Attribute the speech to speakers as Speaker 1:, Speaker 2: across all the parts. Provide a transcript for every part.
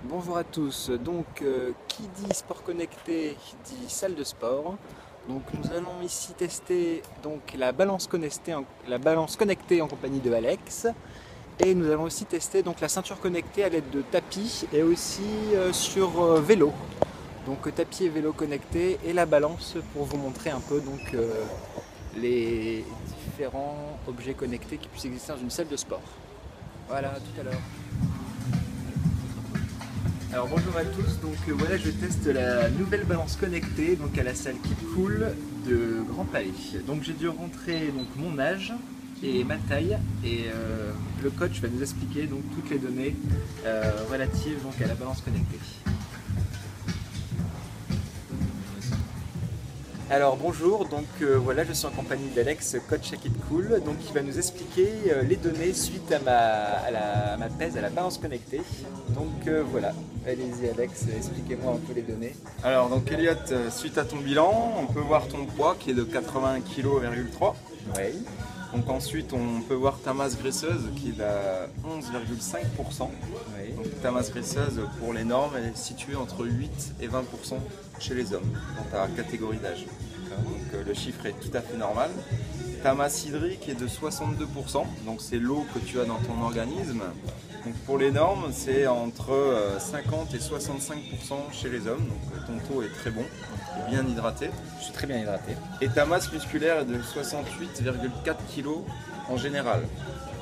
Speaker 1: Bonjour à tous, donc qui dit sport connecté dit salle de sport. Donc nous allons ici tester donc la balance connectée en compagnie de Alex. Et nous allons aussi tester donc la ceinture connectée à l'aide de tapis et aussi sur vélo. Donc tapis et vélo connectés et la balance pour vous montrer un peu donc les différents objets connectés qui puissent exister dans une salle de sport. Voilà, à tout à l'heure. Alors bonjour à tous, donc voilà je teste la nouvelle balance connectée donc à la salle Keep Cool de Grand Palais. Donc j'ai dû rentrer donc mon âge et ma taille et le coach va nous expliquer donc toutes les données relatives donc à la balance connectée. Alors bonjour, donc voilà je suis en compagnie d'Alex, coach à Keep Cool, donc il va nous expliquer les données suite à ma pèse, à la balance connectée. Donc voilà, allez-y Alex, expliquez-moi un peu les données.
Speaker 2: Alors donc Elliot, suite à ton bilan, on peut voir ton poids qui est de 81,3 kg.
Speaker 1: Oui.
Speaker 2: Donc ensuite on peut voir ta masse graisseuse qui est à 11,5%.
Speaker 1: Oui.
Speaker 2: Donc ta masse graisseuse pour les normes elle est située entre 8 et 20% chez les hommes dans ta catégorie d'âge. Donc le chiffre est tout à fait normal. Ta masse hydrique est de 62%, donc c'est l'eau que tu as dans ton organisme. Donc pour les normes, c'est entre 50 et 65% chez les hommes, donc ton taux est très bon, et bien hydraté.
Speaker 1: Je suis très bien hydraté.
Speaker 2: Et ta masse musculaire est de 68,4 kg en général.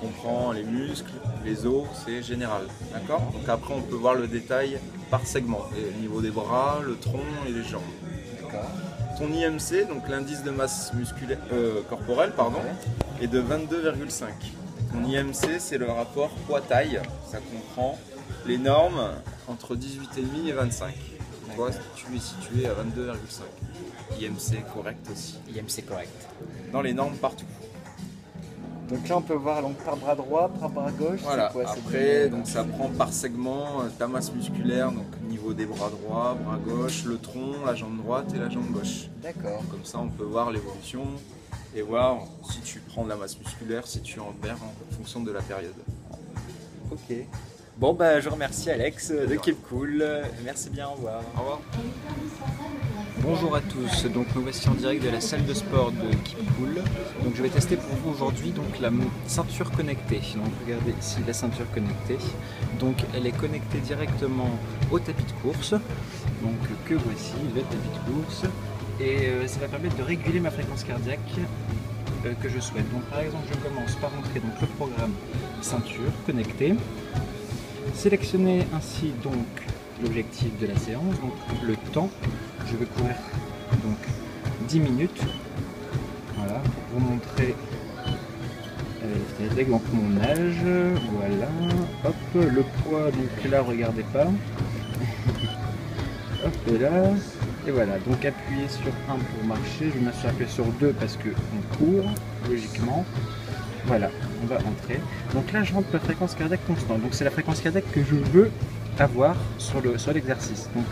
Speaker 2: On comprend les muscles, les os, c'est général. D'accord. Donc après on peut voir le détail par segment, au niveau des bras, le tronc et les jambes.
Speaker 1: D'accord.
Speaker 2: Ton IMC, donc l'indice de masse musculaire, corporelle, pardon, est de 22,5. Ton IMC, c'est le rapport poids-taille. Ça comprend les normes entre 18,5 et 25. Toi, tu es situé à 22,5. IMC correct aussi.
Speaker 1: IMC correct.
Speaker 2: Dans les normes partout.
Speaker 1: Donc là on peut voir donc, par bras droit, par bras gauche.
Speaker 2: Voilà.
Speaker 1: Quoi,
Speaker 2: Après, donc ça prend par segment ta masse musculaire, donc au niveau des bras droits, bras gauche, le tronc, la jambe droite et la jambe gauche.
Speaker 1: D'accord.
Speaker 2: Comme ça, on peut voir l'évolution et voir si tu prends de la masse musculaire, si tu en perds en fonction de la période.
Speaker 1: Ok. Bon bah je remercie Alex de Keep Cool. Merci bien, au revoir.
Speaker 2: Au revoir.
Speaker 1: Bonjour à tous, donc nous voici en direct de la salle de sport de Keep Cool. Donc je vais tester pour vous aujourd'hui donc la ceinture connectée. Donc regardez ici la ceinture connectée. Donc elle est connectée directement au tapis de course. Donc que voici le tapis de course. Et ça va permettre de réguler ma fréquence cardiaque que je souhaite. Donc par exemple je commence par entrer donc le programme ceinture connectée. Sélectionner ainsi donc l'objectif de la séance, donc le temps. Je vais courir donc 10 minutes. Voilà, pour vous montrer donc mon âge. Voilà, hop, le poids, donc là regardez pas. Hop là. Et voilà, donc appuyez sur 1 pour marcher, je me suis appuyé sur 2 parce qu'on court, logiquement. Voilà, on va entrer. Donc là, je rentre la fréquence cardiaque constante. Donc c'est la fréquence cardiaque que je veux avoir sur l'exercice. Donc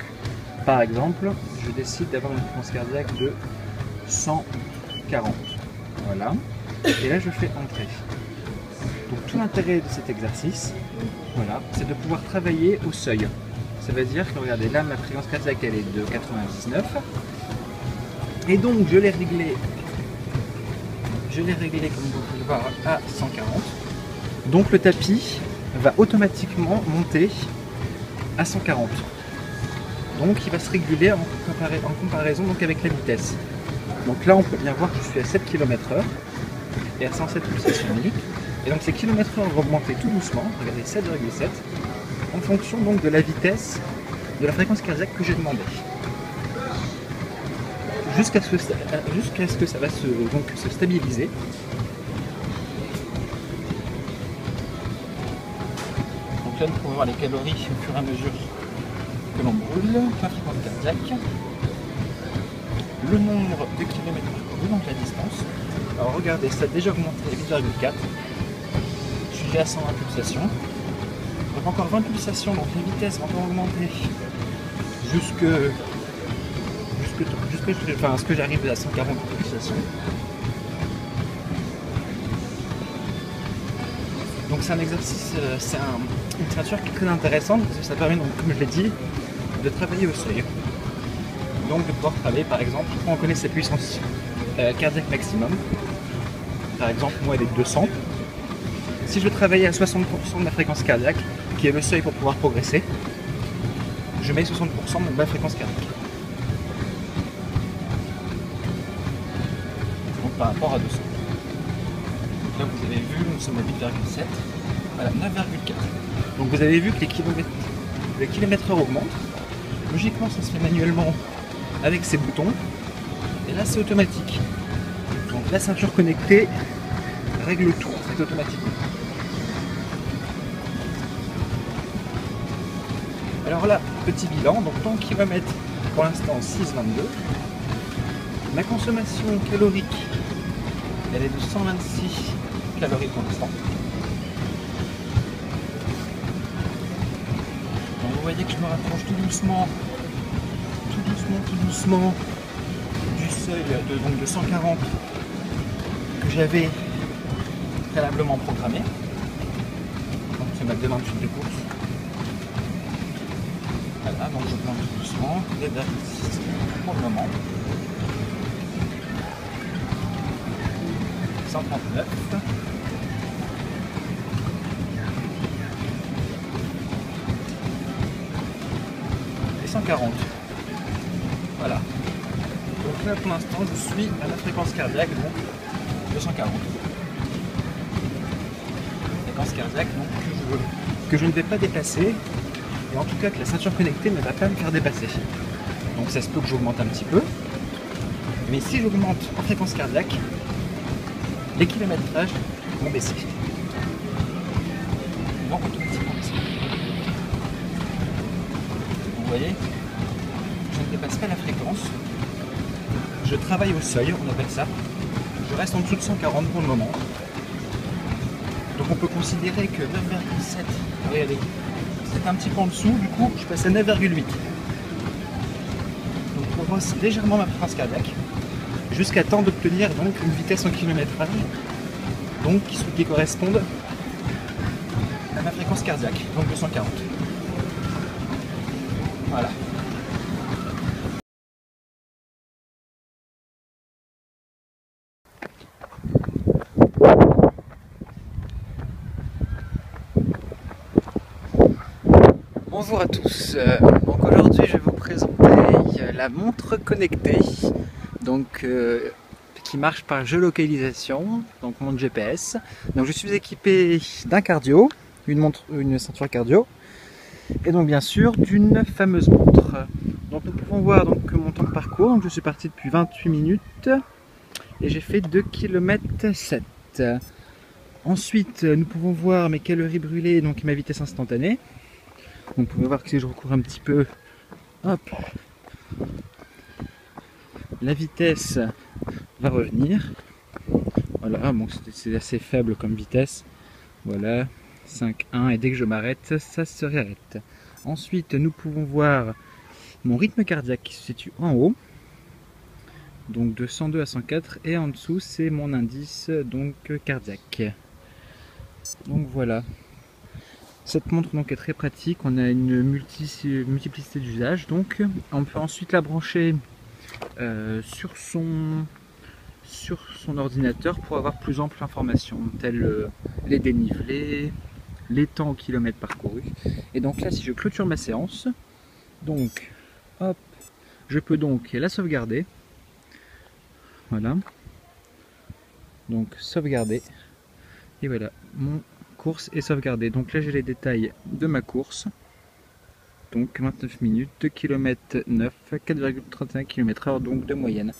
Speaker 1: par exemple, je décide d'avoir une fréquence cardiaque de 140. Voilà. Et là, je fais entrer. Donc tout l'intérêt de cet exercice, voilà, c'est de pouvoir travailler au seuil. Ça veut dire que regardez, là, ma fréquence cardiaque elle est de 99. Et donc je l'ai réglé comme vous pouvez le voir à 140. Donc le tapis va automatiquement monter à 140. Donc il va se réguler en comparaison donc, avec la vitesse. Donc là on peut bien voir que je suis à 7 km/h et à 107 pulsations minutes. Et donc ces km/h vont augmenter tout doucement, regardez 7,7, en fonction donc de la vitesse de la fréquence cardiaque que j'ai demandé. Jusqu'à ce que ça va se stabiliser. Donc là, nous pouvons voir les calories au fur et à mesure que l'on brûle, la fréquence cardiaque, le nombre de kilomètres parcourus, donc la distance. Alors regardez, ça a déjà augmenté à 8,4. Je suis déjà à 120 pulsations. Donc encore 20 pulsations, donc la vitesse va encore augmenter ce que j'arrive à 140 pulsations. Donc c'est un exercice, une ceinture qui est très intéressante parce que ça permet, donc, comme je l'ai dit, de travailler au seuil. Donc de pouvoir travailler par exemple, quand on connaît sa puissance cardiaque maximum, par exemple moi elle est de 200, si je veux travailler à 60% de ma fréquence cardiaque, qui est le seuil pour pouvoir progresser, je mets 60% de ma fréquence cardiaque. Donc par rapport à 200. Là vous avez vu, nous sommes à 8,7, voilà 9,4. Donc vous avez vu que le kilomètre-heure augmente. Logiquement ça se fait manuellement avec ces boutons, et là c'est automatique. Donc la ceinture connectée règle tout, c'est automatique. Alors là, petit bilan, donc ton kilomètre pour l'instant 6,22. Ma consommation calorique, elle est de 126 calories pour l'instant. Donc vous voyez que je me rapproche tout doucement du seuil de 140 que j'avais préalablement programmé. Donc c'est ma demande de course. Voilà, donc je plante tout doucement, 2,6 pour le moment. 139. Et 140. Voilà. Donc là pour l'instant je suis à la fréquence cardiaque, donc 240. Fréquence cardiaque donc, que je ne vais pas dépasser, et en tout cas que la ceinture connectée ne va pas me faire dépasser. Donc ça se peut que j'augmente un petit peu, mais si j'augmente en fréquence cardiaque, les kilométrages vont baisser. Ils vont automatiquement baisser. Vous voyez, je ne dépasse pas la fréquence. Je travaille au seuil, on appelle ça. Je reste en dessous de 140 pour le moment. Donc on peut considérer que 9,7, regardez, c'est un petit peu en dessous, du coup je passe à 9,8. Donc je progresse légèrement ma fréquence cardiaque, jusqu'à temps d'obtenir donc une vitesse en kilométrage, donc qui corresponde à ma fréquence cardiaque, donc 240. Voilà. Bonjour à tous, donc aujourd'hui je vais vous présenter la montre connectée, donc qui marche par géolocalisation, donc montre GPS. Donc je suis équipé d'un cardio, une ceinture cardio, et donc bien sûr d'une fameuse montre. Donc nous pouvons voir donc mon temps de parcours. Donc je suis parti depuis 28 minutes et j'ai fait 2,7 km. Ensuite nous pouvons voir mes calories brûlées, donc ma vitesse instantanée. Donc vous pouvez voir que si je recours un petit peu, hop, la vitesse va revenir. Voilà, bon, c'est assez faible comme vitesse. Voilà, 5,1, et dès que je m'arrête, ça se réarrête. Ensuite, nous pouvons voir mon rythme cardiaque qui se situe en haut, donc de 102 à 104, et en dessous c'est mon indice donc cardiaque. Donc voilà. Cette montre donc est très pratique, on a une multiplicité d'usages, donc on peut ensuite la brancher sur son ordinateur pour avoir plus ample information, telles les dénivelés, les temps au kilomètre parcouru. Et donc là, si je clôture ma séance, donc hop, je peux donc la sauvegarder. Voilà, donc sauvegarder, et voilà, mon course est sauvegardée. Donc là j'ai les détails de ma course, donc 29 minutes, 2 km 9, 4,31 km/h donc de moyenne.